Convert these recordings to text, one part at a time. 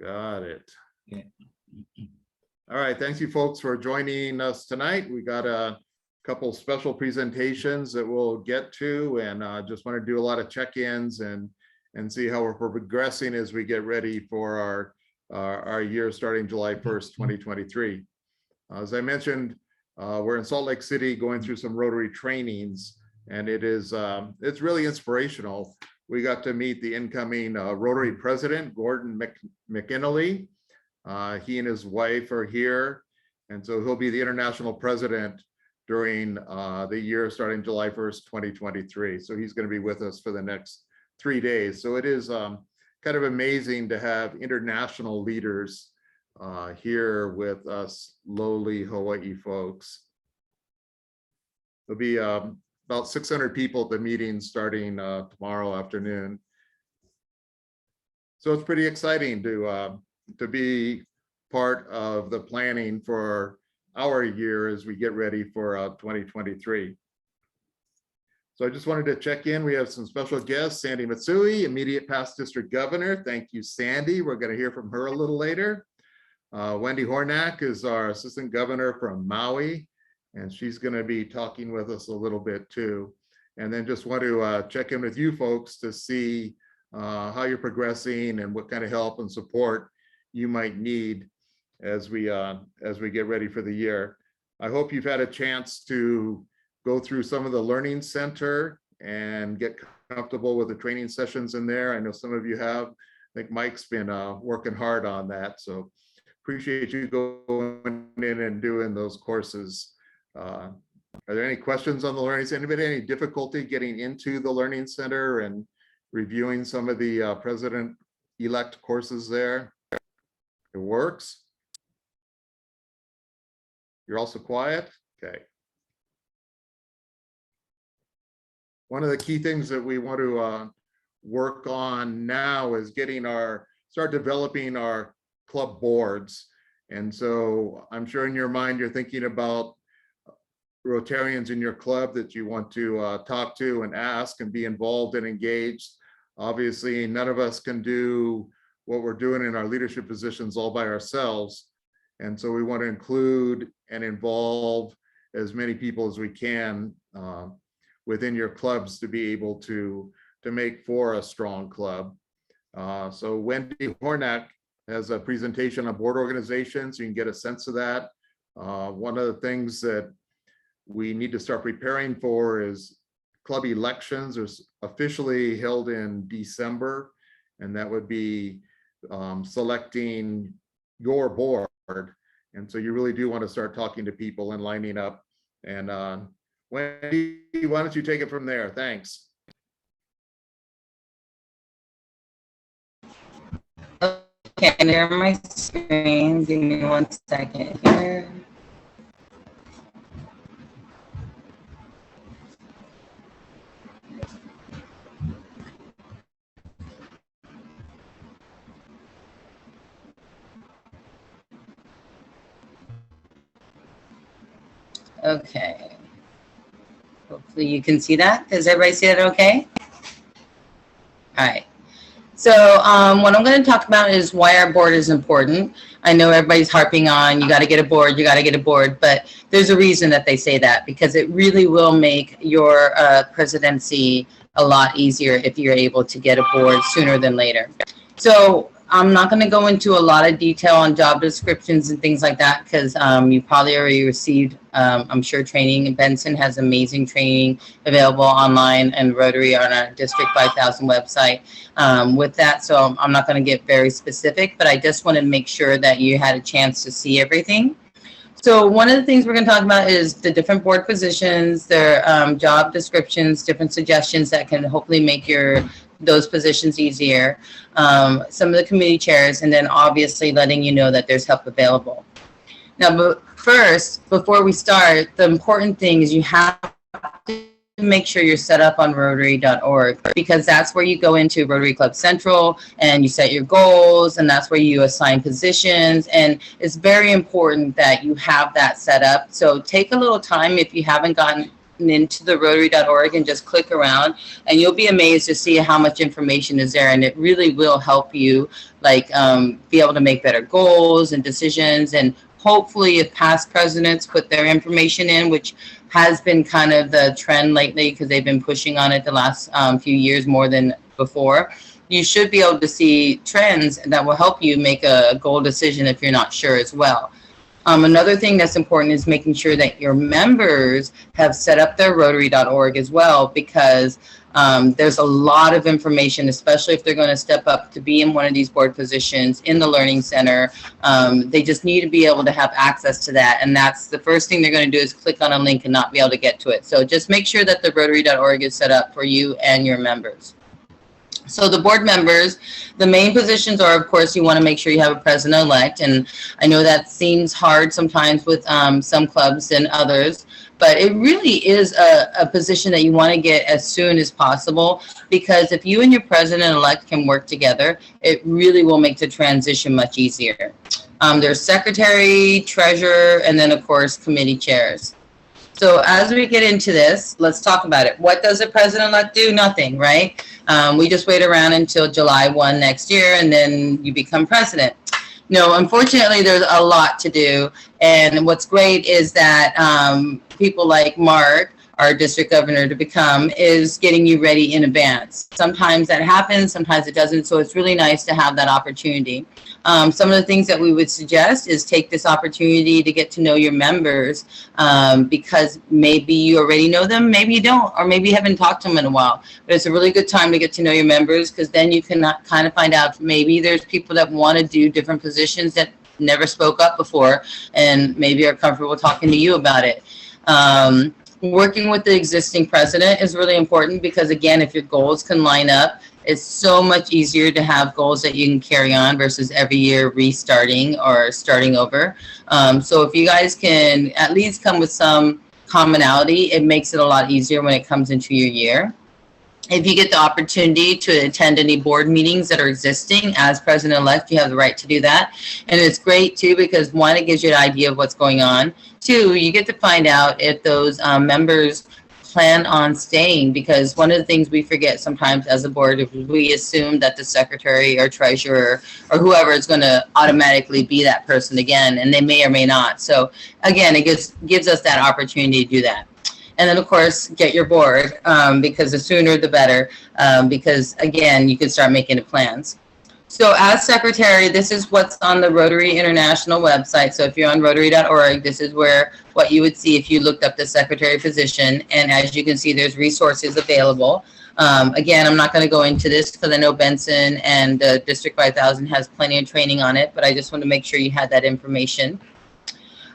Got it. Yeah. All right, thank you folks for joining us tonight. We got a couple special presentations that we'll get to, and just want to do a lot of check-ins and see how we're progressing as we get ready for our year starting July 1st, 2023. As I mentioned, we're in Salt Lake City going through some Rotary trainings, and it's really inspirational. We got to meet the incoming Rotary president, Gordon McInally. He and his wife are here, and so he'll be the international president during the year starting July 1st, 2023. So he's going to be with us for the next 3 days. So it is kind of amazing to have international leaders here with us lowly Hawaii folks. There'll be about 600 people at the meeting starting tomorrow afternoon. So it's pretty exciting to be part of the planning for our year as we get ready for 2023. So I just wanted to check in. We have some special guests, Sandy Matsui, immediate past district governor. Thank you, Sandy. We're going to hear from her a little later. Wendy Hornak is our assistant governor from Maui, and she's going to be talking with us a little bit too. And then just want to check in with you folks to see how you're progressing and what kind of help and support you might need as we get ready for the year. I hope you've had a chance to go through some of the Learning Center and get comfortable with the training sessions in there. I know some of you have. I think Mike's been working hard on that, so appreciate you going in and doing those courses. Are there any questions on the Learning Center? Anybody any difficulty getting into the Learning Center and reviewing some of the president-elect courses there? It works? You're also quiet? Okay. One of the key things that we want to work on now is start developing our club boards. And so I'm sure in your mind, you're thinking about Rotarians in your club that you want to talk to and ask and be involved and engaged. Obviously, none of us can do what we're doing in our leadership positions all by ourselves. And so we want to include and involve as many people as we can within your clubs to be able to make for a strong club. So Wendy Hornak has a presentation on board organizations. You can get a sense of that. One of the things that we need to start preparing for is club elections. There's officially held in December, and that would be selecting your board. And so you really do want to start talking to people and lining up. And Wendy, why don't you take it from there? Thanks. Okay, there my screen. Give me 1 second here. Okay. Hopefully you can see that. Does everybody see that okay? All right. So what I'm going to talk about is why our board is important. I know everybody's harping on, you got to get a board, you got to get a board, but there's a reason that they say that, because it really will make your presidency a lot easier if you're able to get a board sooner than later. So I'm not going to go into a lot of detail on job descriptions and things like that, because you probably already received, I'm sure, training. Benson has amazing training available online and Rotary on our District 5000 website with that. So I'm not going to get very specific, but I just want to make sure that you had a chance to see everything. So one of the things we're going to talk about is the different board positions, their job descriptions, different suggestions that can hopefully make those positions easier, some of the committee chairs, and then obviously letting you know that there's help available. Now, but first, before we start, the important thing is you have to make sure you're set up on Rotary.org, because that's where you go into Rotary Club Central and you set your goals, and that's where you assign positions, and it's very important that you have that set up. So take a little time if you haven't gotten into the Rotary.org and just click around, and you'll be amazed to see how much information is there, and it really will help you be able to make better goals and decisions. And hopefully, if past presidents put their information in, which has been kind of the trend lately because they've been pushing on it the last few years more than before, you should be able to see trends that will help you make a goal decision if you're not sure as well. Another thing that's important is making sure that your members have set up their Rotary.org as well, because there's a lot of information, especially if they're going to step up to be in one of these board positions in the Learning Center. They just need to be able to have access to that. And that's the first thing they're going to do is click on a link and not be able to get to it. So just make sure that the Rotary.org is set up for you and your members. So the board members, the main positions are, of course, you want to make sure you have a president-elect. And I know that seems hard sometimes with some clubs than others, but it really is a position that you want to get as soon as possible, because if you and your president-elect can work together, it really will make the transition much easier. There's secretary, treasurer, and then, of course, committee chairs. So as we get into this, let's talk about it. What does a president-elect do? Nothing, right? We just wait around until July 1 next year, and then you become president. No, unfortunately, there's a lot to do. And what's great is that people like Mark, our district governor to become, is getting you ready in advance. Sometimes that happens, sometimes it doesn't. So it's really nice to have that opportunity. Some of the things that we would suggest is take this opportunity to get to know your members, because maybe you already know them, maybe you don't, or maybe you haven't talked to them in a while. But it's a really good time to get to know your members, because then you can kind of find out maybe there's people that want to do different positions that never spoke up before and maybe are comfortable talking to you about it. Working with the existing president is really important, because again, if your goals can line up, it's so much easier to have goals that you can carry on versus every year restarting or starting over. So if you guys can at least come with some commonality, it makes it a lot easier when it comes into your year. If you get the opportunity to attend any board meetings that are existing as president-elect, you have the right to do that. And it's great too, because one, it gives you an idea of what's going on. Two, you get to find out if those members plan on staying, because one of the things we forget sometimes as a board, if we assume that the secretary or treasurer or whoever is going to automatically be that person again, and they may or may not. So again, it gives us that opportunity to do that. And then, of course, get your board, because the sooner the better, because, again, you can start making the plans. So as secretary, this is what's on the Rotary International website. So if you're on Rotary.org, this is what you would see if you looked up the secretary position. And as you can see, there's resources available. Again, I'm not going to go into this because I know Benson and District 5000 has plenty of training on it, but I just want to make sure you had that information.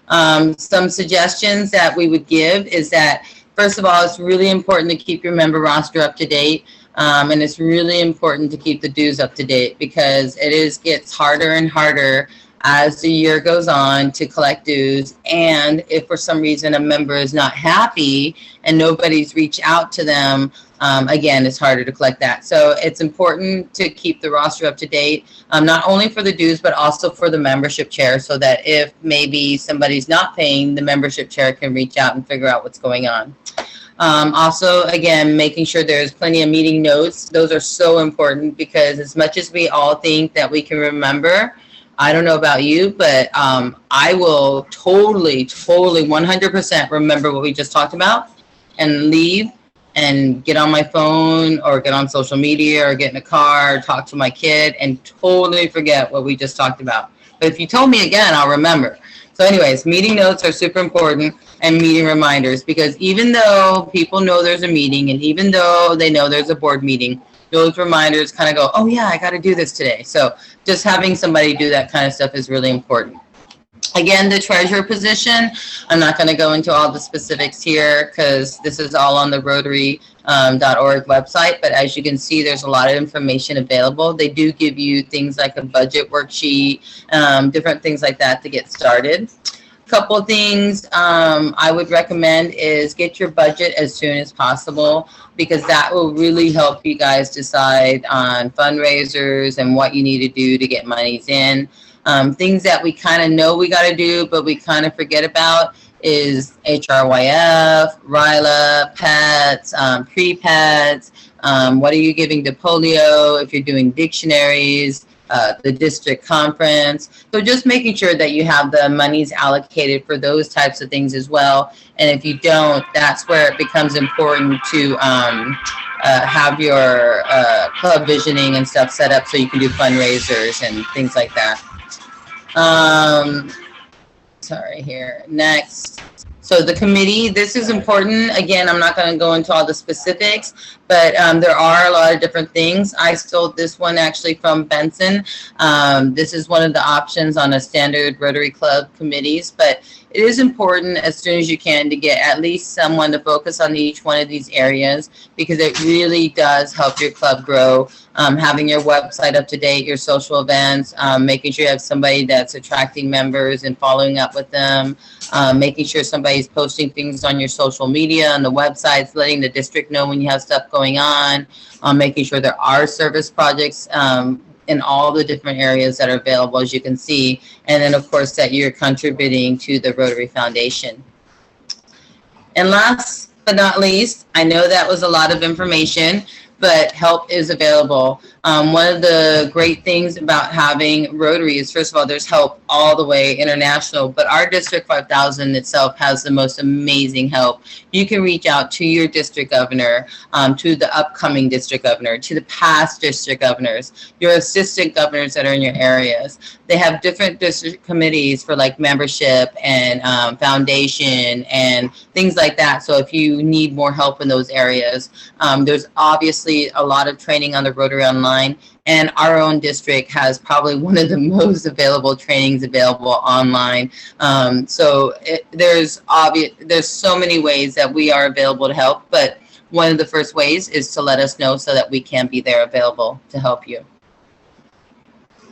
Some suggestions that we would give is that, first of all, it's really important to keep your member roster up to date. And it's really important to keep the dues up to date, because it gets harder and harder as the year goes on to collect dues. And if for some reason a member is not happy and nobody's reached out to them, again, it's harder to collect that. So it's important to keep the roster up to date, not only for the dues, but also for the membership chair, so that if maybe somebody's not paying, the membership chair can reach out and figure out what's going on. Also, again, making sure there's plenty of meeting notes. Those are so important, because as much as we all think that we can remember, I don't know about you, but I will totally 100% remember what we just talked about and leave and get on my phone or get on social media or get in a car or talk to my kid and totally forget what we just talked about. But if you told me again, I'll remember. So anyways, meeting notes are super important, and meeting reminders, because even though people know there's a meeting and even though they know there's a board meeting, those reminders kind of go, oh yeah, I got to do this today. So just having somebody do that kind of stuff is really important. Again, the treasurer position, I'm not going to go into all the specifics here because this is all on the Rotary.org website. But as you can see, there's a lot of information available. They do give you things like a budget worksheet, different things like that to get started. Couple of things I would recommend is get your budget as soon as possible, because that will really help you guys decide on fundraisers and what you need to do to get monies in. Things that we kind of know we got to do, but we kind of forget about is HRYF, RILA, PETS, pre-PETS. What are you giving to polio? If you're doing dictionaries, the district conference. So just making sure that you have the monies allocated for those types of things as well. And if you don't, that's where it becomes important to have your club visioning and stuff set up so you can do fundraisers and things like that. Sorry here. Next. So the committee, this is important. Again, I'm not going to go into all the specifics, but there are a lot of different things. I stole this one actually from Benson. This is one of the options on a standard Rotary Club committees, but it is important as soon as you can to get at least someone to focus on each one of these areas, because it really does help your club grow. Having your website up to date, your social events, making sure you have somebody that's attracting members and following up with them, making sure somebody's posting things on your social media and the websites, letting the district know when you have stuff going on, making sure there are service projects in all the different areas that are available, as you can see. And then, of course, that you're contributing to the Rotary Foundation. And last but not least, I know that was a lot of information, but help is available. One of the great things about having Rotary is, first of all, there's help all the way international, but our District 5000 itself has the most amazing help. You can reach out to your district governor, to the upcoming district governor, to the past district governors, your assistant governors that are in your areas. They have different district committees for like membership and foundation and things like that. So if you need more help in those areas, there's obviously a lot of training on the Rotary Online, and our own district has probably one of the most available trainings available online. There's so many ways that we are available to help, but one of the first ways is to let us know so that we can be there available to help you.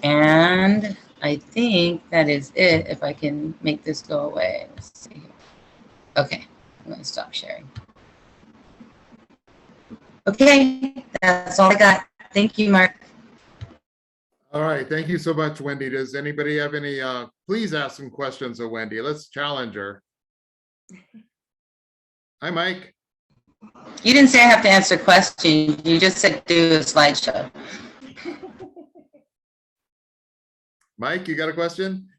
And I think that is it. If I can make this go away. Let's see. Okay, I'm going to stop sharing. Okay, that's all I got. Thank you, Mark. All right, thank you so much, Wendy. Does anybody have any, please ask some questions of Wendy. Let's challenge her. Hi, Mike. You didn't say I have to answer questions. You just said do a slideshow. Mike, you got a question?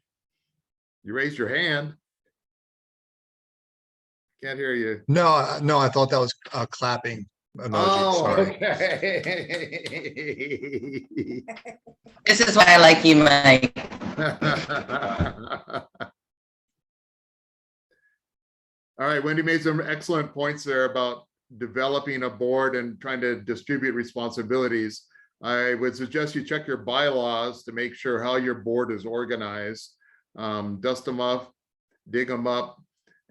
You raised your hand. Can't hear you. No, I thought that was a clapping emoji. Oh, Sorry. okay. This is why I like you, Mike. All right, Wendy made some excellent points there about developing a board and trying to distribute responsibilities. I would suggest you check your bylaws to make sure how your board is organized. Dust them up, dig them up,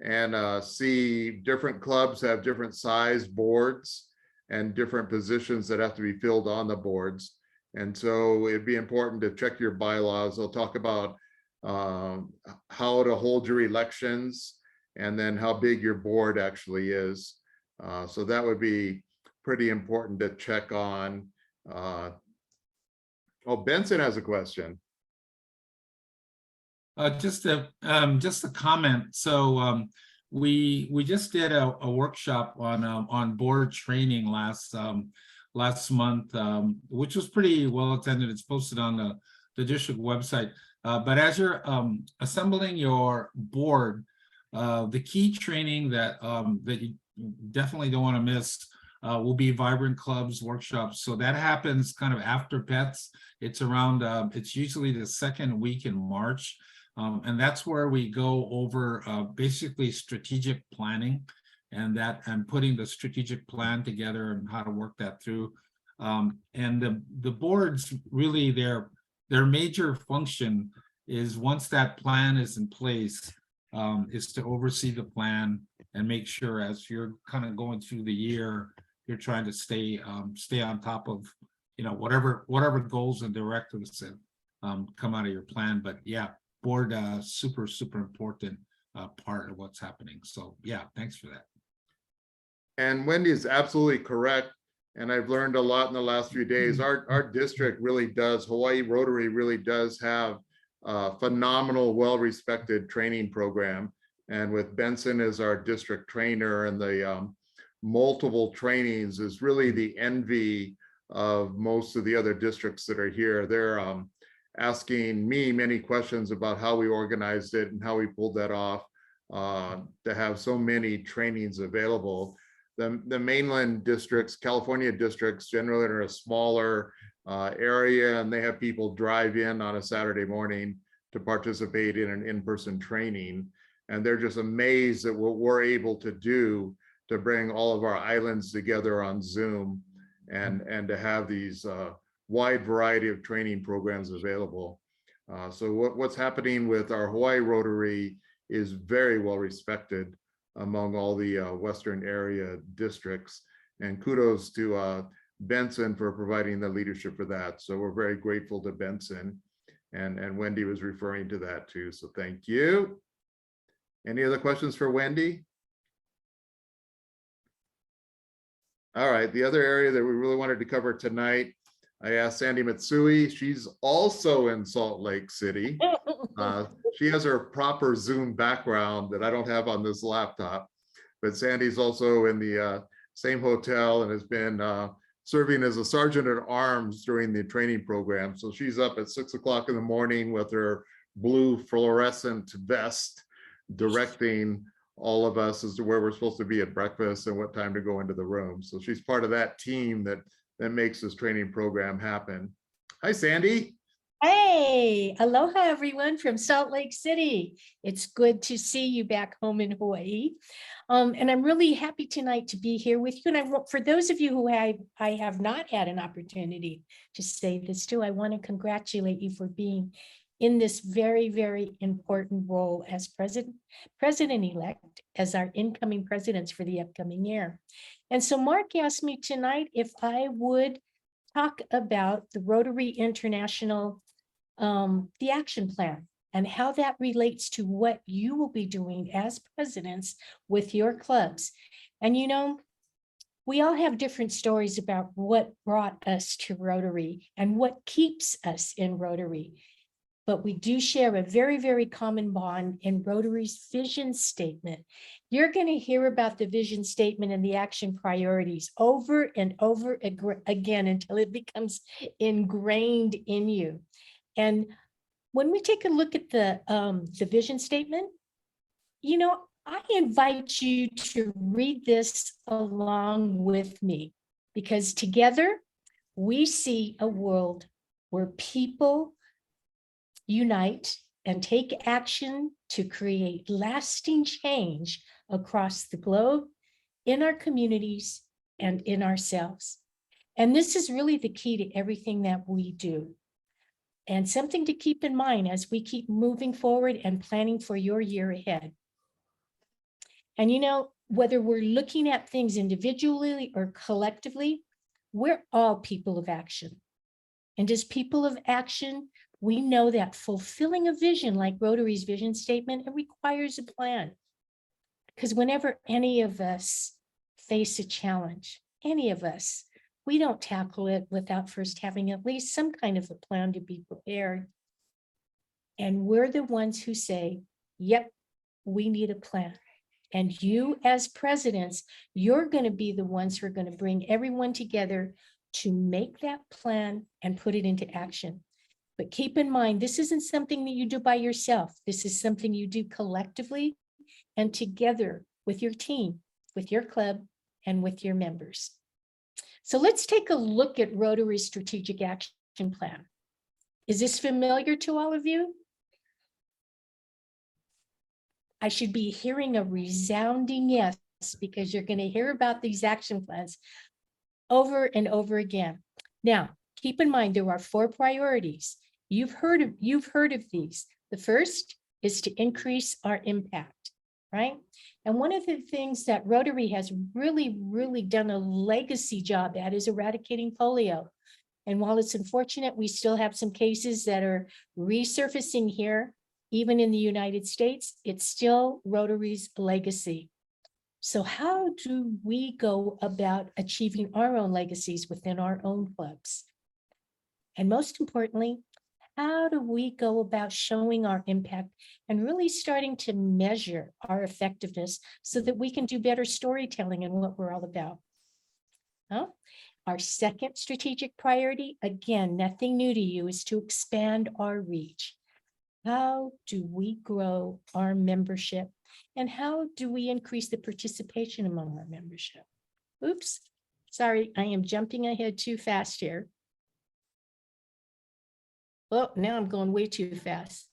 and see different clubs have different size boards and different positions that have to be filled on the boards. And so it'd be important to check your bylaws. They'll talk about how to hold your elections and then how big your board actually is. So that would be pretty important to check on. Oh, Benson has a question. Just a comment. So we just did a workshop on board training last month, which was pretty well attended. It's posted on the district website. But as you're assembling your board, the key training that you definitely don't want to miss will be Vibrant Clubs workshops. So that happens kind of after PETS. It's around, it's usually the second week in March. And that's where we go over basically strategic planning and putting the strategic plan together and how to work that through. And the boards really, their major function is, once that plan is in place, is to oversee the plan and make sure as you're kind of going through the year, you're trying to stay on top of, whatever goals and directives that come out of your plan. But yeah, board super important part of what's happening. So yeah, thanks for that. And Wendy is absolutely correct. And I've learned a lot in the last few days. Our district really does, Hawaii Rotary really does have a phenomenal, well-respected training program. And with Benson as our district trainer, and the multiple trainings is really the envy of most of the other districts that are here. They're asking me many questions about how we organized it and how we pulled that off, to have so many trainings available. The mainland districts, California districts, generally are a smaller area, and they have people drive in on a Saturday morning to participate in an in-person training. And they're just amazed at what we're able to do to bring all of our islands together on Zoom, and to have these wide variety of training programs available. So what's happening with our Hawaii Rotary is very well respected among all the Western area districts. And kudos to Benson for providing the leadership for that. So we're very grateful to Benson. And Wendy was referring to that too. So thank you. Any other questions for Wendy? All right, the other area that we really wanted to cover tonight, I asked Sandy Matsui. She's also in Salt Lake City. She has her proper Zoom background that I don't have on this laptop, but Sandy's also in the same hotel and has been serving as a sergeant at arms during the training program. So she's up at 6 o'clock in the morning with her blue fluorescent vest, directing all of us as to where we're supposed to be at breakfast and what time to go into the room. So she's part of that team that makes this training program happen. Hi, Sandy. Hey, aloha everyone from Salt Lake City. It's good to see you back home in Hawaii. And I'm really happy tonight to be here with you. And for those of you who I have not had an opportunity to say this to, I want to congratulate you for being in this very, very important role as president-elect, as our incoming presidents for the upcoming year. And so Mark asked me tonight if I would talk about the Rotary International, the action plan, and how that relates to what you will be doing as presidents with your clubs. And you know, we all have different stories about what brought us to Rotary and what keeps us in Rotary. But we do share a very, very common bond in Rotary's vision statement. You're going to hear about the vision statement and the action priorities over and over again until it becomes ingrained in you. And when we take a look at the vision statement, you know, I invite you to read this along with me, because together we see a world where people unite and take action to create lasting change across the globe, in our communities, and in ourselves. And this is really the key to everything that we do. And something to keep in mind as we keep moving forward and planning for your year ahead. And you know, whether we're looking at things individually or collectively, we're all people of action. And as people of action, we know that fulfilling a vision like Rotary's vision statement, it requires a plan. Because whenever any of us face a challenge, any of us, we don't tackle it without first having at least some kind of a plan to be prepared. And we're the ones who say, yep, we need a plan. And you as presidents, you're going to be the ones who are going to bring everyone together to make that plan and put it into action. But keep in mind, this isn't something that you do by yourself. This is something you do collectively and together with your team, with your club, and with your members. So let's take a look at Rotary's strategic action plan. Is this familiar to all of you? I should be hearing a resounding yes, because you're going to hear about these action plans over and over again. Now, keep in mind, there are 4 priorities. You've heard of these. The first is to increase our impact, right? And one of the things that Rotary has really done a legacy job at is eradicating polio. And while it's unfortunate, we still have some cases that are resurfacing here, even in the United States, it's still Rotary's legacy. So how do we go about achieving our own legacies within our own clubs? And most importantly, how do we go about showing our impact and really starting to measure our effectiveness so that we can do better storytelling and what we're all about? Well, our second strategic priority, again, nothing new to you, is to expand our reach. How do we grow our membership? And how do we increase the participation among our membership? Oops, sorry, I am jumping ahead too fast here. Oh, now I'm going way too fast.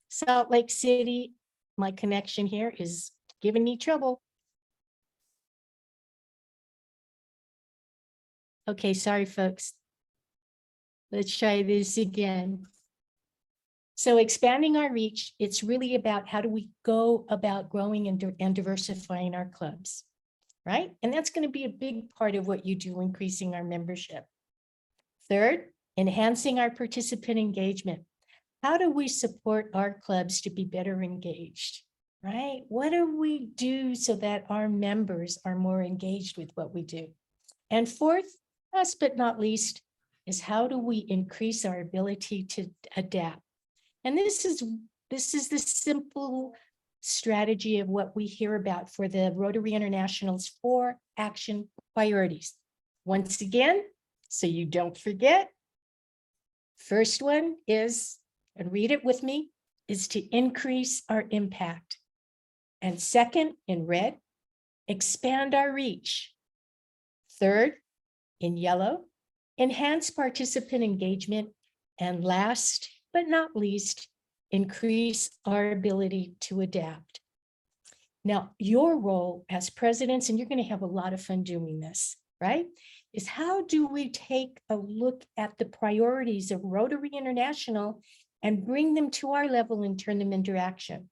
Salt Lake City, my connection here is giving me trouble. Okay, sorry, folks. Let's try this again. So expanding our reach, it's really about how do we go about growing and diversifying our clubs, right? And that's going to be a big part of what you do, increasing our membership. Third, enhancing our participant engagement. How do we support our clubs to be better engaged, right? What do we do so that our members are more engaged with what we do? And fourth, last but not least, is how do we increase our ability to adapt? And this is the simple strategy of what we hear about for the Rotary International's 4 action priorities. Once again, so you don't forget, first one is, and read it with me, is to increase our impact. And second, in red, expand our reach. Third, in yellow, enhance participant engagement. And last but not least, increase our ability to adapt. Now, your role as presidents, and you're going to have a lot of fun doing this, right? Is how do we take a look at the priorities of Rotary International and bring them to our level and turn them into action?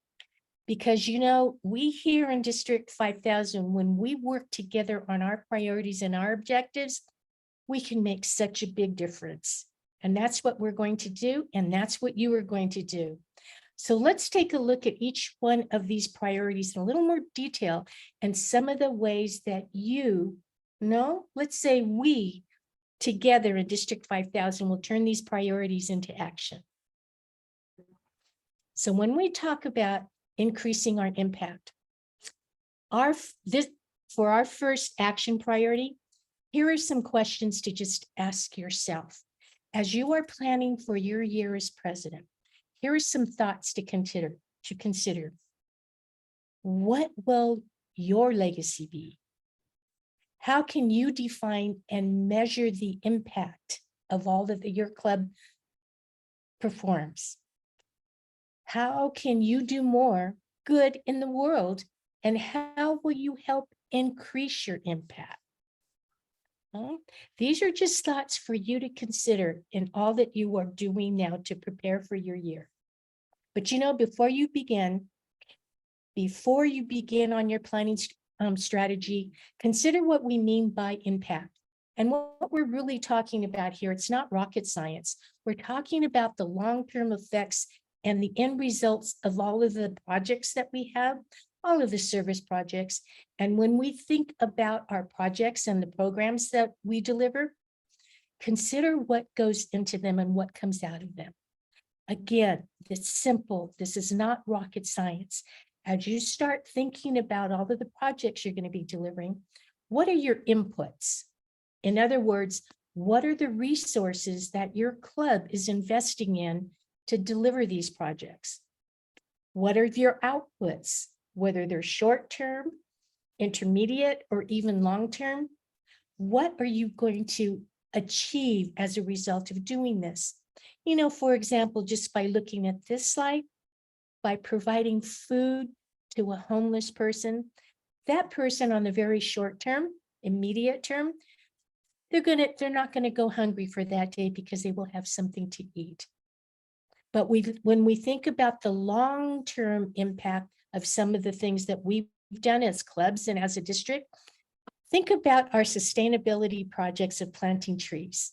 Because, you know, we here in District 5000, when we work together on our priorities and our objectives, we can make such a big difference. And that's what we're going to do. And that's what you are going to do. So let's take a look at each one of these priorities in a little more detail and some of the ways that let's say we together in District 5000 will turn these priorities into action. So when we talk about increasing our impact, for our first action priority, here are some questions to just ask yourself. As you are planning for your year as president, here are some thoughts to consider. What will your legacy be? How can you define and measure the impact of all that your club performs? How can you do more good in the world? And how will you help increase your impact? These are just thoughts for you to consider in all that you are doing now to prepare for your year. But you know, before you begin on your planning strategy, consider what we mean by impact. And what we're really talking about here, it's not rocket science. We're talking about the long-term effects and the end results of all of the projects that we have, all of the service projects. And when we think about our projects and the programs that we deliver, consider what goes into them and what comes out of them. Again, it's simple. This is not rocket science. As you start thinking about all of the projects you're going to be delivering, what are your inputs? In other words, what are the resources that your club is investing in to deliver these projects? What are your outputs, whether they're short-term, intermediate, or even long-term? What are you going to achieve as a result of doing this? You know, for example, just by looking at this slide, by providing food to a homeless person, that person on the very short term, immediate term, they're not going to go hungry for that day because they will have something to eat. But when we think about the long-term impact of some of the things that we've done as clubs and as a district, think about our sustainability projects of planting trees.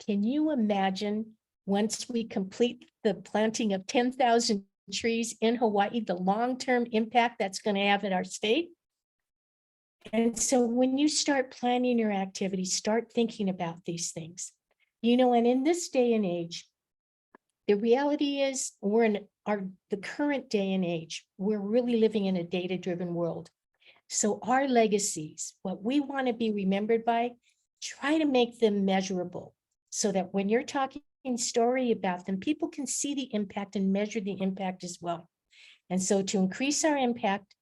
Can you imagine once we complete the planting of 10,000 trees in Hawaii, the long-term impact that's going to have in our state? And so when you start planning your activities, start thinking about these things. You know, and in this day and age, the reality is we're in the current day and age, we're really living in a data-driven world. So our legacies, what we want to be remembered by, try to make them measurable so that when you're talking story about them, people can see the impact and measure the impact as well. And so to increase our impact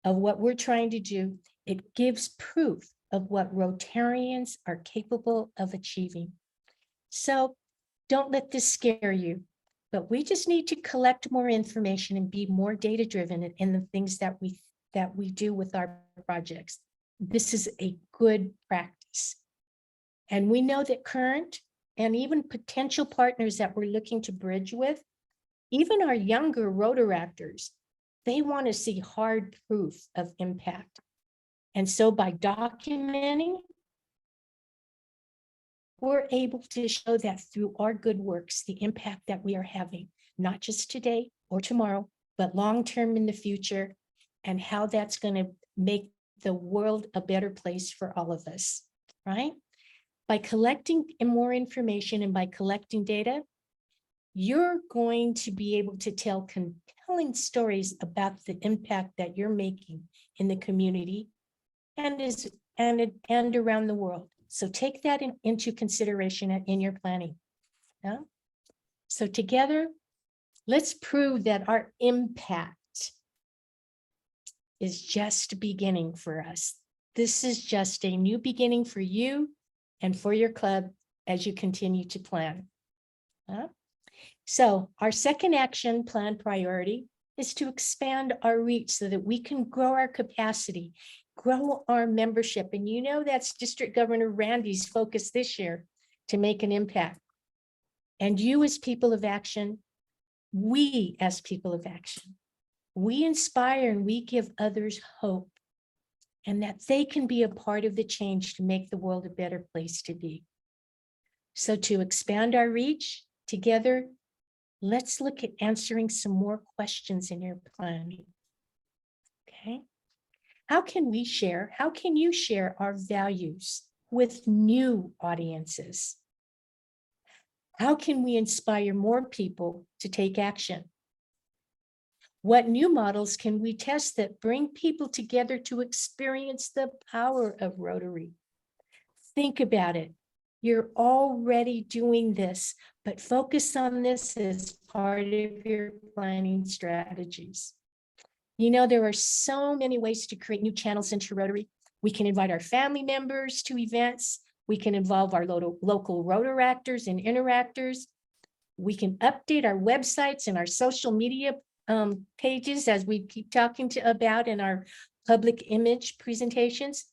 of what we're trying to do, it gives proof of what Rotarians are capable of achieving. So don't let this scare you, but we just need to collect more information and be more data-driven in the things that we do with our projects. This is a good practice. And we know that current and even potential partners that we're looking to bridge with, even our younger Rotaractors, they want to see hard proof of impact. And so by documenting, we're able to show that through our good works, the impact that we are having, not just today or tomorrow, but long-term in the future, and how that's going to make the world a better place for all of us, right? By collecting more information and by collecting data, you're going to be able to tell compelling stories about the impact that you're making in the community and around the world. So take that into consideration in your planning. Yeah? So together, let's prove that our impact is just beginning for us. This is just a new beginning for you and for your club as you continue to plan. So our second action plan priority is to expand our reach so that we can grow our capacity, grow our membership. And you know that's District Governor Randy's focus this year, to make an impact. And you as people of action, we as people of action, we inspire and we give others hope, and that they can be a part of the change to make the world a better place to be. So to expand our reach together, let's look at answering some more questions in your planning. Okay. How can you share our values with new audiences? How can we inspire more people to take action? What new models can we test that bring people together to experience the power of Rotary? Think about it. You're already doing this, but focus on this as part of your planning strategies. You know, there are so many ways to create new channels into Rotary. We can invite our family members to events. We can involve our local Rotaractors and interactors. We can update our websites and our social media pages, as we keep talking about in our public image presentations.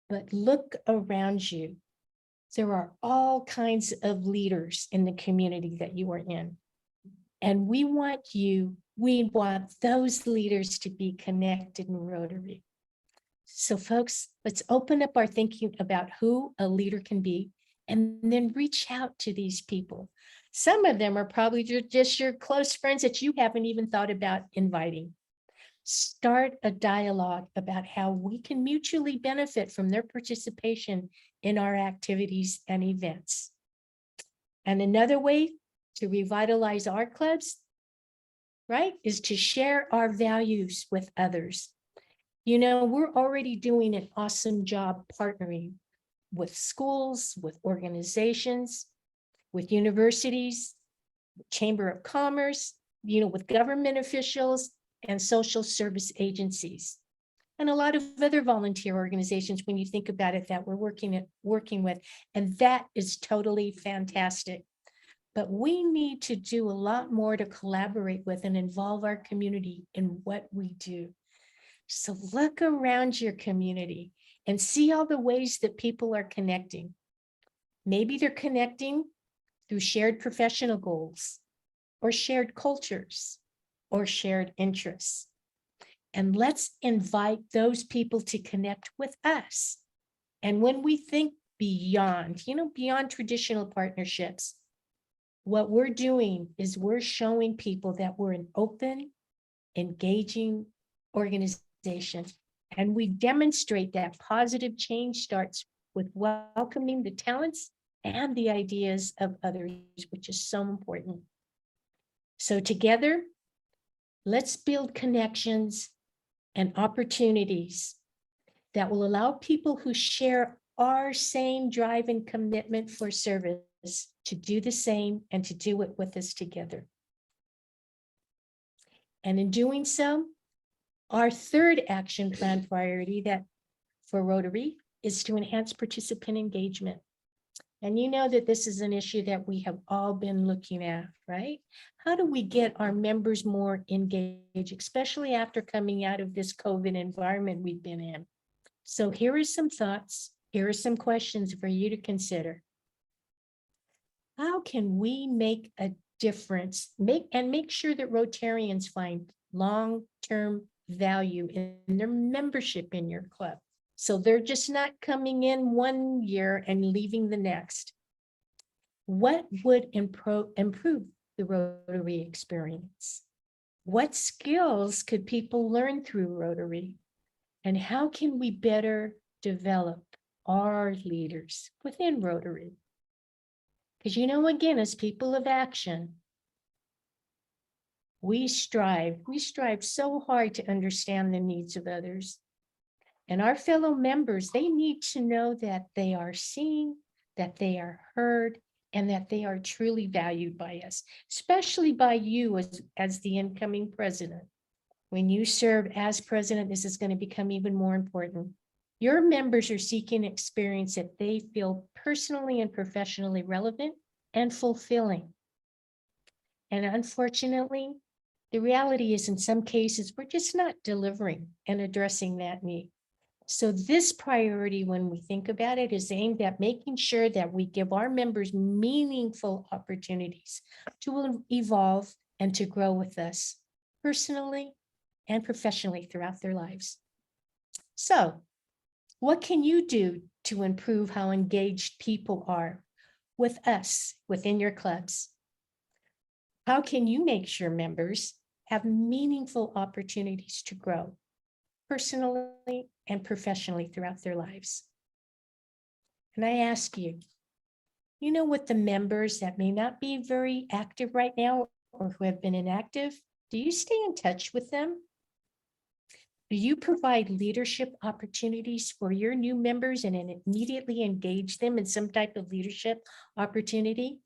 But look around you. There are all kinds of leaders in the community that you are in. And we want those leaders to be connected in Rotary. So folks, let's open up our thinking about who a leader can be, and then reach out to these people. Some of them are probably just your close friends that you haven't even thought about inviting. Start a dialogue about how we can mutually benefit from their participation in our activities and events. And another way to revitalize our clubs, right, is to share our values with others. You know, we're already doing an awesome job partnering with schools, with organizations, with universities, Chamber of Commerce, you know, with government officials and social service agencies, and a lot of other volunteer organizations when you think about it that we're working with, and that is totally fantastic. But we need to do a lot more to collaborate with and involve our community in what we do. So look around your community and see all the ways that people are connecting. Maybe they're connecting through shared professional goals, or shared cultures, or shared interests. And let's invite those people to connect with us. And when we think beyond, beyond traditional partnerships, what we're doing is we're showing people that we're an open, engaging organization. And we demonstrate that positive change starts with welcoming the talents and the ideas of others, which is so important. So together, let's build connections and opportunities that will allow people who share our same drive and commitment for service to do the same and to do it with us together. And in doing so, our third action plan priority that for Rotary is to enhance participant engagement. And you know that this is an issue that we have all been looking at, right? How do we get our members more engaged, especially after coming out of this COVID environment we've been in? So here are some thoughts. Here are some questions for you to consider. How can we make a difference, make sure that Rotarians find long-term value in their membership in your club? So they're just not coming in one year and leaving the next. What would improve the Rotary experience? What skills could people learn through Rotary? And how can we better develop our leaders within Rotary? Because again, as people of action, we strive so hard to understand the needs of others. And our fellow members, they need to know that they are seen, that they are heard, and that they are truly valued by us, especially by you as the incoming president. When you serve as president, this is going to become even more important. Your members are seeking experience that they feel personally and professionally relevant and fulfilling. And unfortunately, the reality is in some cases, we're just not delivering and addressing that need. So this priority, when we think about it, is aimed at making sure that we give our members meaningful opportunities to evolve and to grow with us personally and professionally throughout their lives. So what can you do to improve how engaged people are with us within your clubs? How can you make sure members have meaningful opportunities to grow personally and professionally throughout their lives? And I ask you, with the members that may not be very active right now or who have been inactive, do you stay in touch with them? Do you provide leadership opportunities for your new members and immediately engage them in some type of leadership opportunity?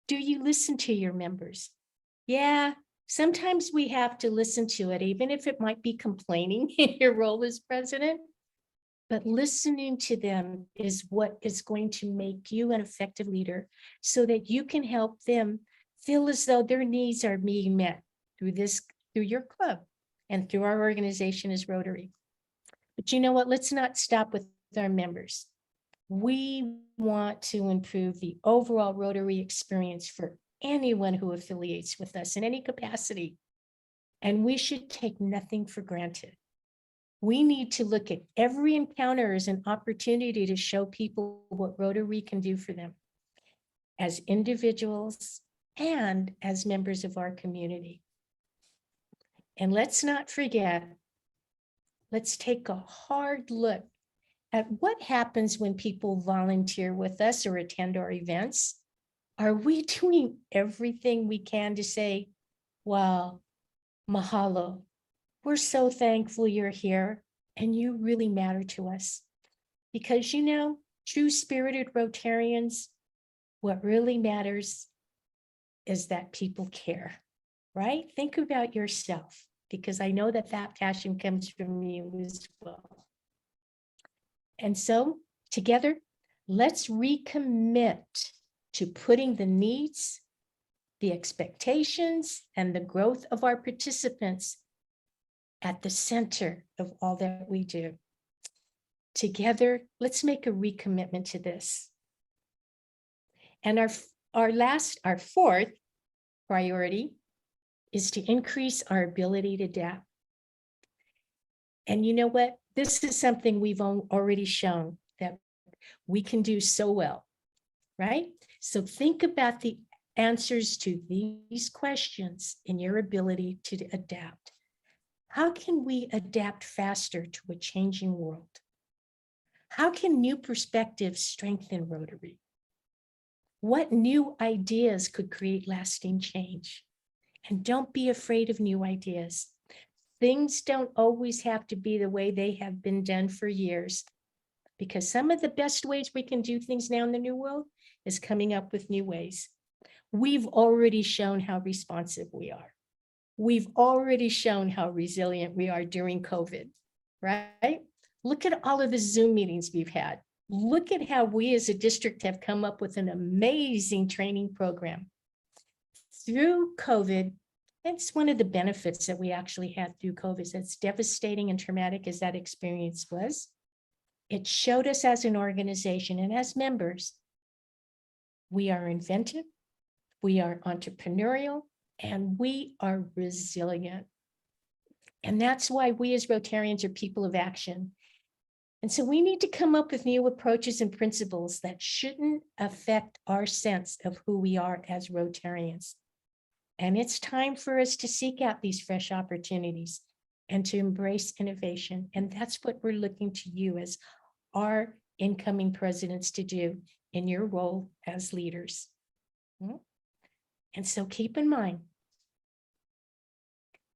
Do you listen to your members? Yeah, sometimes we have to listen to it, even if it might be complaining in your role as president. But listening to them is what is going to make you an effective leader so that you can help them feel as though their needs are being met through your club and through our organization as Rotary. But you know what? Let's not stop with our members. We want to improve the overall Rotary experience for anyone who affiliates with us in any capacity. And we should take nothing for granted. We need to look at every encounter as an opportunity to show people what Rotary can do for them as individuals and as members of our community. And let's not forget, let's take a hard look at what happens when people volunteer with us or attend our events. Are we doing everything we can to say, wow, mahalo, we're so thankful you're here and you really matter to us? Because true spirited Rotarians, what really matters is that people care, right? Think about yourself, because I know that passion comes from you as well. And so together, let's recommit to putting the needs, the expectations, and the growth of our participants at the center of all that we do. Together, let's make a recommitment to this. And our fourth priority is to increase our ability to adapt. And you know what? This is something we've already shown that we can do so well, right? So think about the answers to these questions in your ability to adapt. How can we adapt faster to a changing world? How can new perspectives strengthen Rotary? What new ideas could create lasting change? And don't be afraid of new ideas. Things don't always have to be the way they have been done for years, because some of the best ways we can do things now in the new world is coming up with new ways. We've already shown how responsive we are. We've already shown how resilient we are during COVID, right? Look at all of the Zoom meetings we've had. Look at how we as a district have come up with an amazing training program. Through COVID, it's one of the benefits that we actually had through COVID. As devastating and traumatic as that experience was, it showed us as an organization and as members, we are inventive, we are entrepreneurial, and we are resilient. And that's why we as Rotarians are people of action. And so we need to come up with new approaches and principles that shouldn't affect our sense of who we are as Rotarians. And it's time for us to seek out these fresh opportunities and to embrace innovation. And that's what we're looking to you as our incoming presidents to do in your role as leaders. And so keep in mind,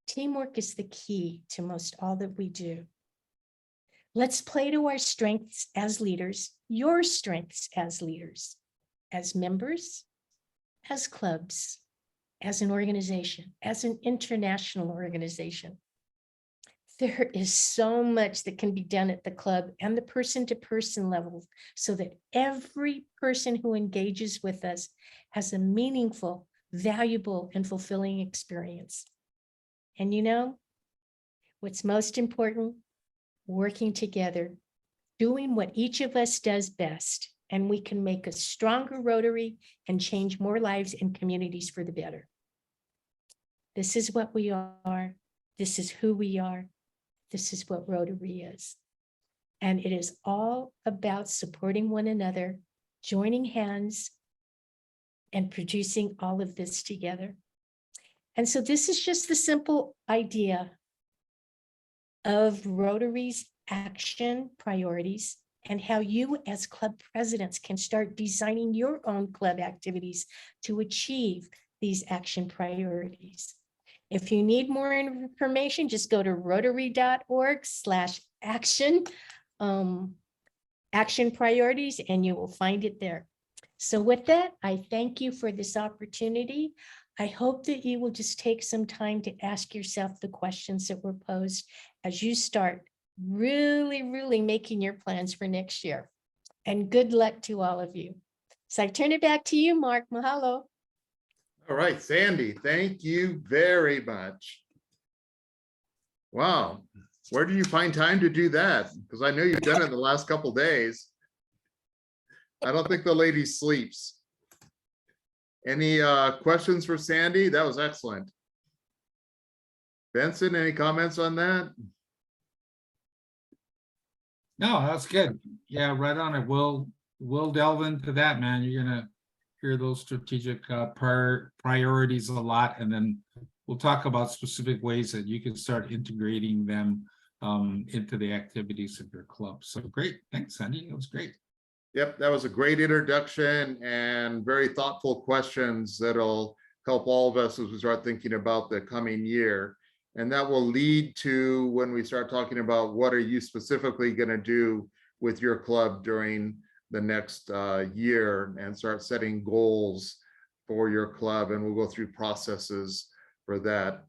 teamwork is the key to most all that we do. Let's play to our strengths as leaders, your strengths as leaders, as members, as clubs, as an organization, as an international organization. There is so much that can be done at the club and the person-to-person level so that every person who engages with us has a meaningful, valuable, and fulfilling experience. And you know, what's most important? Working together, doing what each of us does best, and we can make a stronger Rotary and change more lives and communities for the better. This is what we are. This is who we are. This is what Rotary is. And it is all about supporting one another, joining hands, and producing all of this together. And so this is just the simple idea of Rotary's action priorities and how you as club presidents can start designing your own club activities to achieve these action priorities. If you need more information, just go to rotary.org/action action priorities, and you will find it there. So with that, I thank you for this opportunity. I hope that you will just take some time to ask yourself the questions that were posed as you start really making your plans for next year. And good luck to all of you. So I turn it back to you, Mark. Mahalo. All right, Sandy, thank you very much. Wow, where do you find time to do that? Because I know you've done it the last couple days. I don't think the lady sleeps. Any questions for Sandy? That was excellent. Benson, any comments on that? No, that's good. Yeah, right on it. We'll delve into that, man. You're gonna hear those strategic priorities a lot, and then we'll talk about specific ways that you can start integrating them into the activities of your club. So great, thanks, Sandy. It was great. Yep, that was a great introduction and very thoughtful questions that'll help all of us as we start thinking about the coming year. And that will lead to when we start talking about what are you specifically going to do with your club during the next year, and start setting goals for your club. And we'll go through processes for that.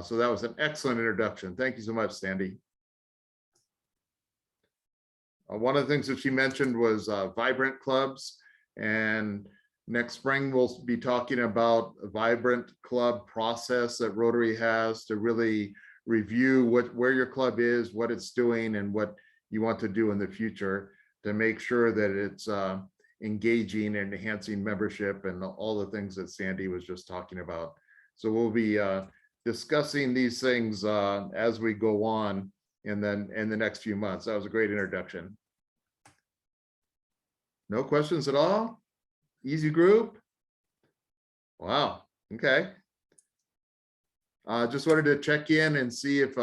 So that was an excellent introduction. Thank you so much, Sandy. One of the things that she mentioned was vibrant clubs, and next spring we'll be talking about a vibrant club process that Rotary has to really review where your club is, what it's doing, and what you want to do in the future to make sure that it's engaging and enhancing membership and all the things that Sandy was just talking about. So we'll be discussing these things as we go on and then in the next few months. That was a great introduction. No questions at all? Easy group? Wow, okay. Just wanted to check in and see if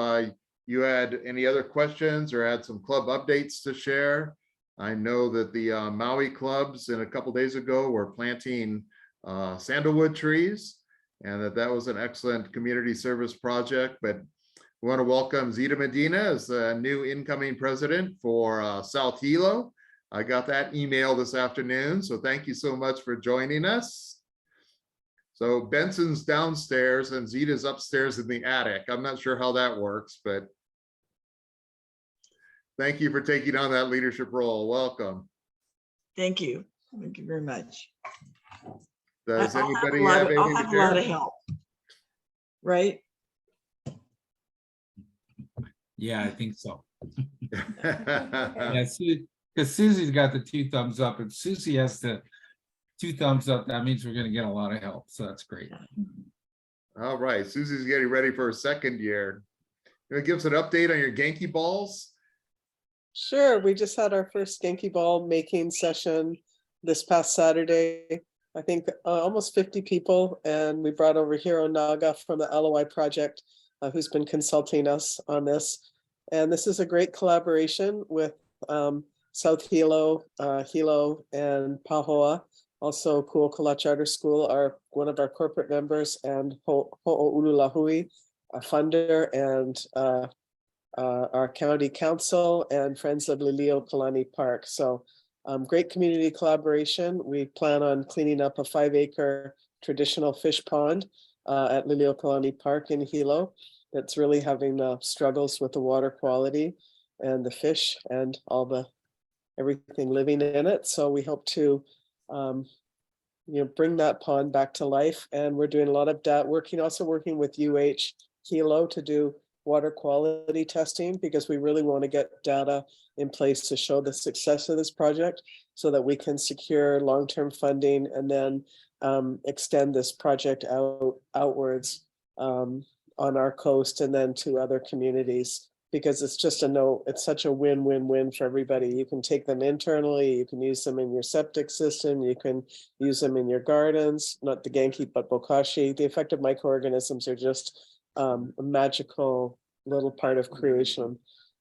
you had any other questions or had some club updates to share. I know that the Maui clubs a couple days ago were planting sandalwood trees, and that was an excellent community service project. But we want to welcome Zita Medina as the new incoming president for South Hilo. I got that email this afternoon, so thank you so much for joining us. So Benson's downstairs and Zita's upstairs in the attic. I'm not sure how that works, but thank you for taking on that leadership role. Welcome. Thank you. Thank you very much. Does I'll have anybody a lot have of- I'll anything have to a lot of share? help. Right? Yeah, I think so. Yeah, because Susie's got the 2 thumbs up. If Susie has the 2 thumbs up, that means we're gonna get a lot of help. So that's great. All right, Susie's getting ready for her second year. You want to give us an update on your Genki balls? Sure, we just had our first Genki ball making session this past Saturday. I think almost 50 people, and we brought over Hiro Naga from the LOI project, who's been consulting us on this. And this is a great collaboration with South Hilo, Hilo, and Pahoa. Also, Kuokala Charter School are one of our corporate members, and Ho'oululahui, a funder, and our county council and Friends of Liliuokalani Park. So great community collaboration. We plan on cleaning up a 5-acre traditional fish pond at Liliuokalani Park in Hilo. That's really having struggles with the water quality and the fish and everything living in it. So we hope to bring that pond back to life. And we're doing a lot of that, also working with UH Hilo to do water quality testing, because we really want to get data in place to show the success of this project so that we can secure long-term funding and then extend this project outwards on our coast and then to other communities, because it's just it's such a win-win-win for everybody. You can take them internally, you can use them in your septic system, you can use them in your gardens, not the Genki, but Bokashi. The effective microorganisms are just a magical little part of creation.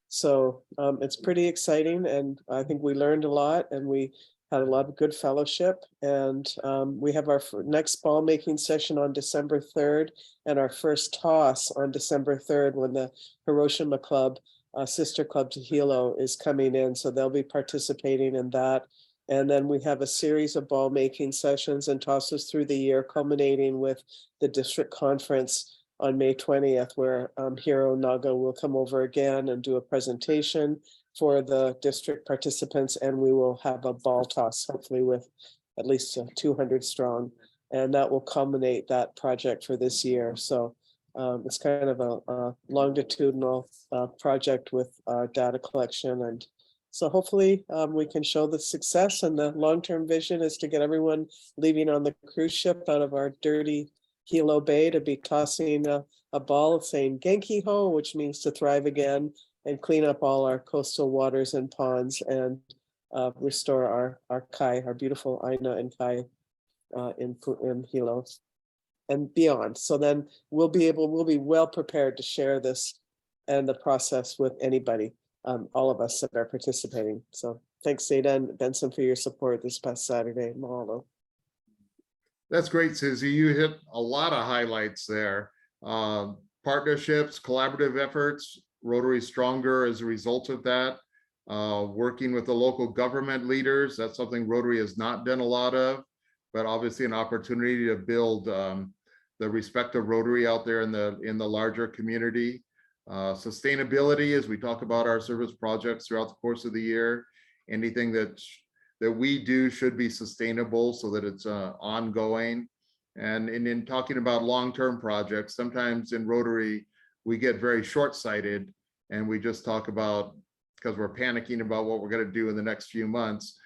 So it's pretty exciting, and I think we learned a lot, and we had a lot of good fellowship. And we have our next ball making session on December 3rd, and our first toss on December 3rd when the Hiroshima Club, sister club to Hilo, is coming in. So they'll be participating in that. And then we have a series of ball making sessions and tosses through the year, culminating with the district conference on May 20th, where Hiro Naga will come over again and do a presentation for the district participants, and we will have a ball toss, hopefully with at least 200 strong, and that will culminate that project for this year. So it's kind of a longitudinal project with data collection, and so hopefully we can show the success. And the long-term vision is to get everyone leaving on the cruise ship out of our dirty Hilo Bay to be tossing a ball saying Genki Ho, which means to thrive again, and clean up all our coastal waters and ponds and restore our kai, our beautiful Aina and kai in Hilo and beyond. So then we'll be well prepared to share this and the process with anybody, all of us that are participating. So thanks, Zeta and Benson, for your support this past Saturday. Mahalo. That's great, Susie. You hit a lot of highlights there. Partnerships, collaborative efforts, Rotary Stronger as a result of that. Working with the local government leaders, that's something Rotary has not done a lot of, but obviously an opportunity to build the respect of Rotary out there in the larger community. Sustainability, as we talk about our service projects throughout the course of the year, anything that we do should be sustainable so that it's ongoing. And in talking about long-term projects, sometimes in Rotary, we get very short-sighted and we just talk about, because we're panicking about what we're going to do in the next few months.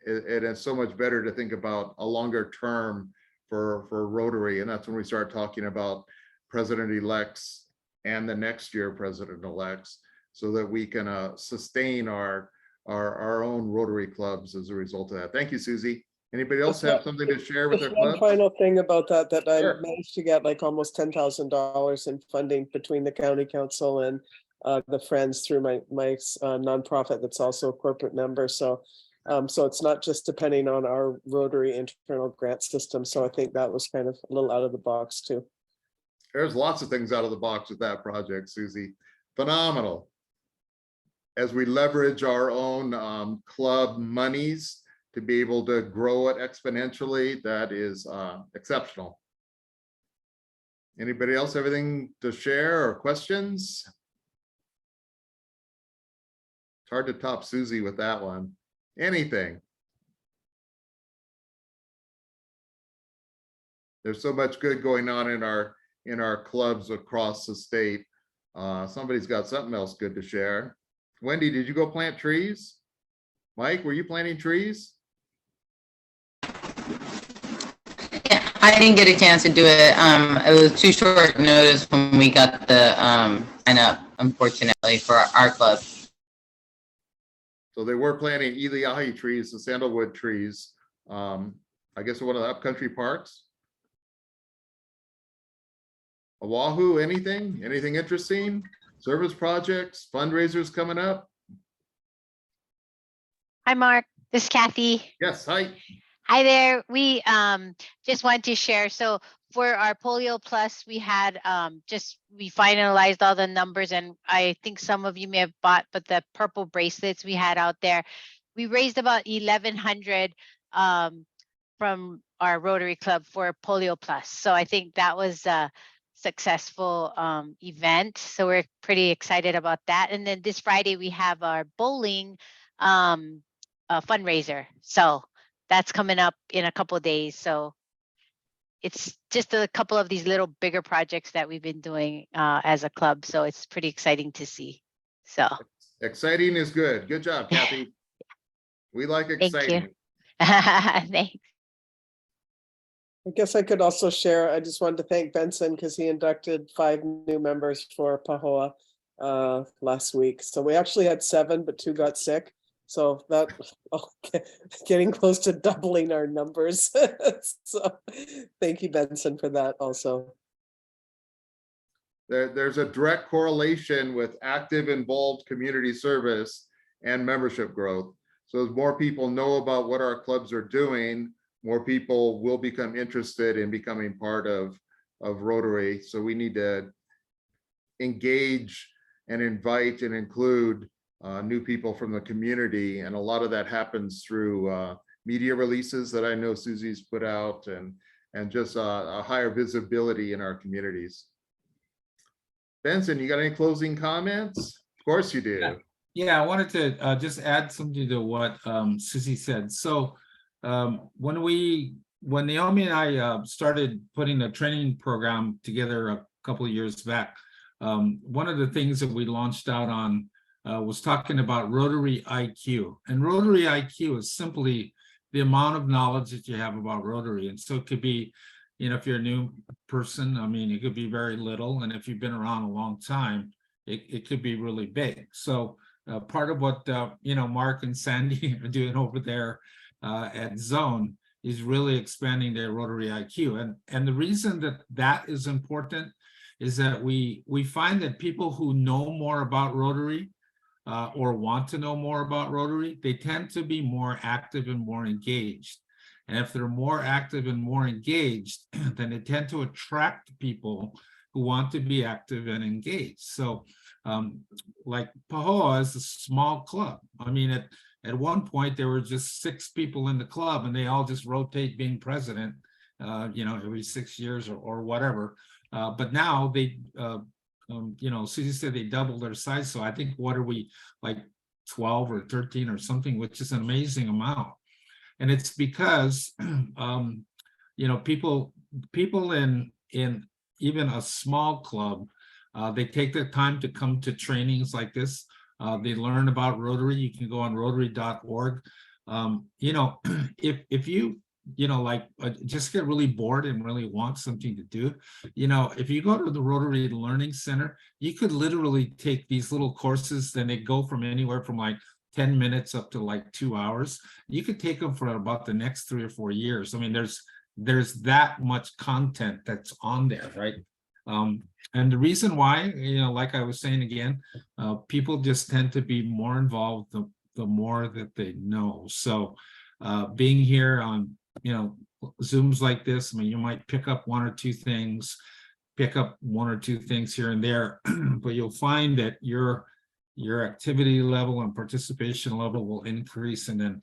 It is so much better to think about a longer term for Rotary. And that's when we start talking about president-elects and the next year president-elects, so that we can sustain our own Rotary clubs as a result of that. Thank you, Susie. Anybody else Just have something to share with their Just one clubs? final thing about that, that I Sure. managed to get like almost $10,000 in funding between the county council and the Friends through my nonprofit that's also a corporate member. So so it's not just depending on our Rotary internal grant system. So I think that was kind of a little out of the box too. There's lots of things out of the box with that project, Susie. Phenomenal. As we leverage our own club monies to be able to grow it exponentially, that is exceptional. Anybody else have anything to share or questions? It's hard to top Susie with that one. Anything? There's so much good going on in our clubs across the state. Somebody's got something else good to share. Wendy, did you go plant trees? Mike, were you planting trees? Yeah, I didn't get a chance to do it. It was too short notice when we got the sign up, unfortunately, for our club. So they were planting Eliahi trees, the sandalwood trees. I guess one of the upcountry parks. Oahu, anything interesting? Service projects, fundraisers coming up? Hi, Mark. This is Kathy. Yes, hi. Hi there. We just wanted to share. So for our Polio Plus, we had we finalized all the numbers, and I think some of you may have bought, but the purple bracelets we had out there, we raised about 1,100 from our Rotary Club for Polio Plus. So I think that was a successful event. So we're pretty excited about that. And then this Friday we have our bowling fundraiser. So that's coming up in a couple of days. So it's just a couple of these little bigger projects that we've been doing as a club. So it's pretty exciting to see. So Exciting is good. Good job, Kathy. We like you. exciting. Thanks. I guess I could also share, I just wanted to thank Benson because he inducted 5 new members for Pahoa last week. So we actually had 7, but 2 got sick. So that getting close to doubling our numbers. So thank you, Benson, for that also. There's a direct correlation with active, involved community service and membership growth. So as more people know about what our clubs are doing, more people will become interested in becoming part of Rotary. So we need to engage and invite and include new people from the community. And a lot of that happens through media releases that I know Susie's put out, and just a higher visibility in our communities. Benson, you got any closing comments? Of course you do. Yeah, I wanted to just add something to what Susie said. So when Naomi and I started putting a training program together a couple of years back, one of the things that we launched out on was talking about Rotary IQ. And Rotary IQ is simply the amount of knowledge that you have about Rotary. And so it could be, you know, if you're a new person, I mean, it could be very little. And if you've been around a long time, it could be really big. So part of what, you know, Mark and Sandy are doing over there at Zone is really expanding their Rotary IQ. And the reason that that is important is that we find that people who know more about Rotary or want to know more about Rotary, they tend to be more active and more engaged. And if they're more active and more engaged, then they tend to attract people who want to be active and engaged. So like Pahoa is a small club. I mean, at one point there were just 6 people in the club and they all just rotate being president, you know, every 6 years or whatever. But now they, you know, Susie said they doubled their size. So I think, what are we, like 12 or 13 or something, which is an amazing amount. And it's because, you know, people in even a small club, they take the time to come to trainings like this. They learn about Rotary. You can go on rotary.org. You know, if you know, like just get really bored and really want something to do, you know, if you go to the Rotary Learning Center, you could literally take these little courses, then they go from anywhere from like 10 minutes up to like 2 hours. You could take them for about the next 3 or 4 years. I mean, there's that much content that's on there, right? And the reason why, like I was saying again, people just tend to be more involved the more that they know. So being here on, Zooms like this, I mean, you might pick up 1 or 2 things, pick up 1 or 2 things here and there, but you'll find that your activity level and participation level will increase, and then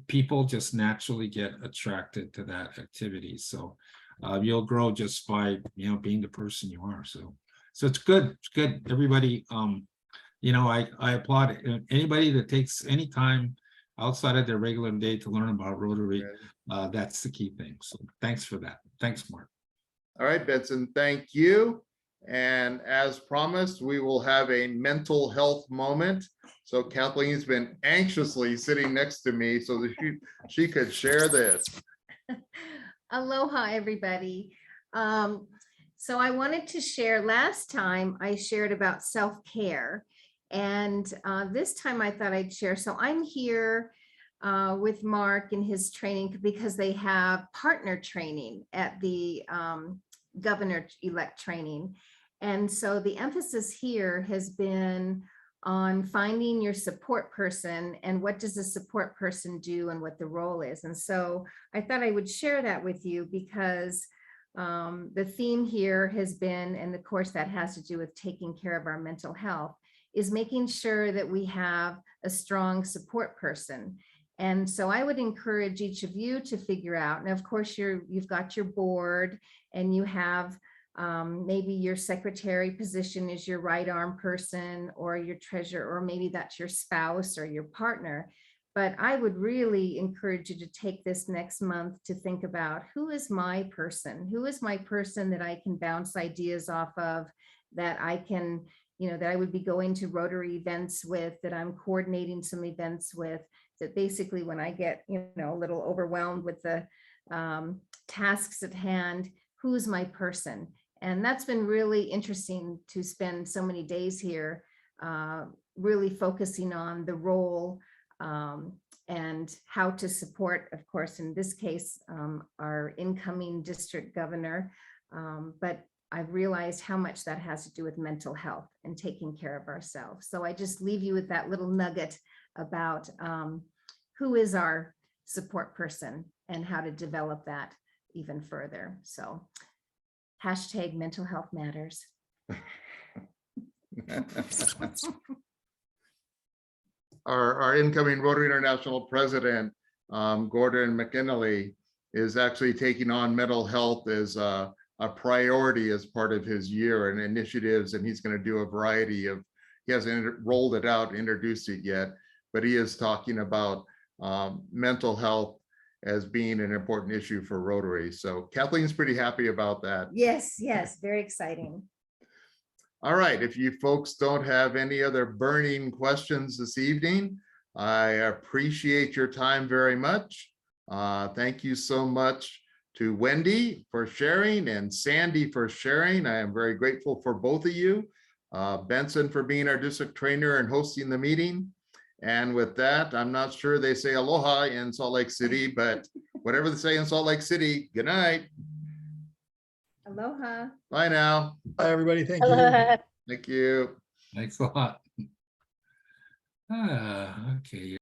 people just naturally get attracted to that activity. So you'll grow just by being the person you are. So it's good. It's good. Everybody, I applaud it. Anybody that takes any time outside of their regular day to learn about Rotary, that's the key thing. So thanks for that. Thanks, Mark. All right, Benson, thank you. And as promised, we will have a mental health moment. So Kathleen's been anxiously sitting next to me so that she could share this. Aloha, everybody. So I wanted to share, last time I shared about self-care, and this time I thought I'd share. So I'm here with Mark and his training because they have partner training at the governor-elect training. And so the emphasis here has been on finding your support person and what does the support person do and what the role is. And so I thought I would share that with you because the theme here has been, and of course that has to do with taking care of our mental health, is making sure that we have a strong support person. And so I would encourage each of you to figure out, and of course you've got your board and you have maybe your secretary position is your right arm person or your treasurer, or maybe that's your spouse or your partner. But I would really encourage you to take this next month to think about, who is my person? Who is my person that I can bounce ideas off of, that I can, that I would be going to Rotary events with, that I'm coordinating some events with, that basically when I get, a little overwhelmed with the tasks at hand, who's my person? And that's been really interesting to spend so many days here, really focusing on the role and how to support, of course, in this case, our incoming district governor. But I've realized how much that has to do with mental health and taking care of ourselves. So I just leave you with that little nugget about who is our support person and how to develop that even further. So hashtag mental health matters. Our incoming Rotary International president, Gordon McKinley, is actually taking on mental health as a priority as part of his year and initiatives, and he's going to do a variety of, he hasn't rolled it out, introduced it yet, but he is talking about mental health as being an important issue for Rotary. So Kathleen's pretty happy about that. Yes, very exciting. All right, if you folks don't have any other burning questions this evening, I appreciate your time very much. Thank you so much to Wendy for sharing and Sandy for sharing. I am very grateful for both of you. Benson for being our district trainer and hosting the meeting. And with that, I'm not sure they say aloha in Salt Lake City, but whatever they say in Salt Lake City, good night. Aloha. Bye now. Bye, everybody. Thank you. Aloha. Thank you. Thanks a lot. Okay.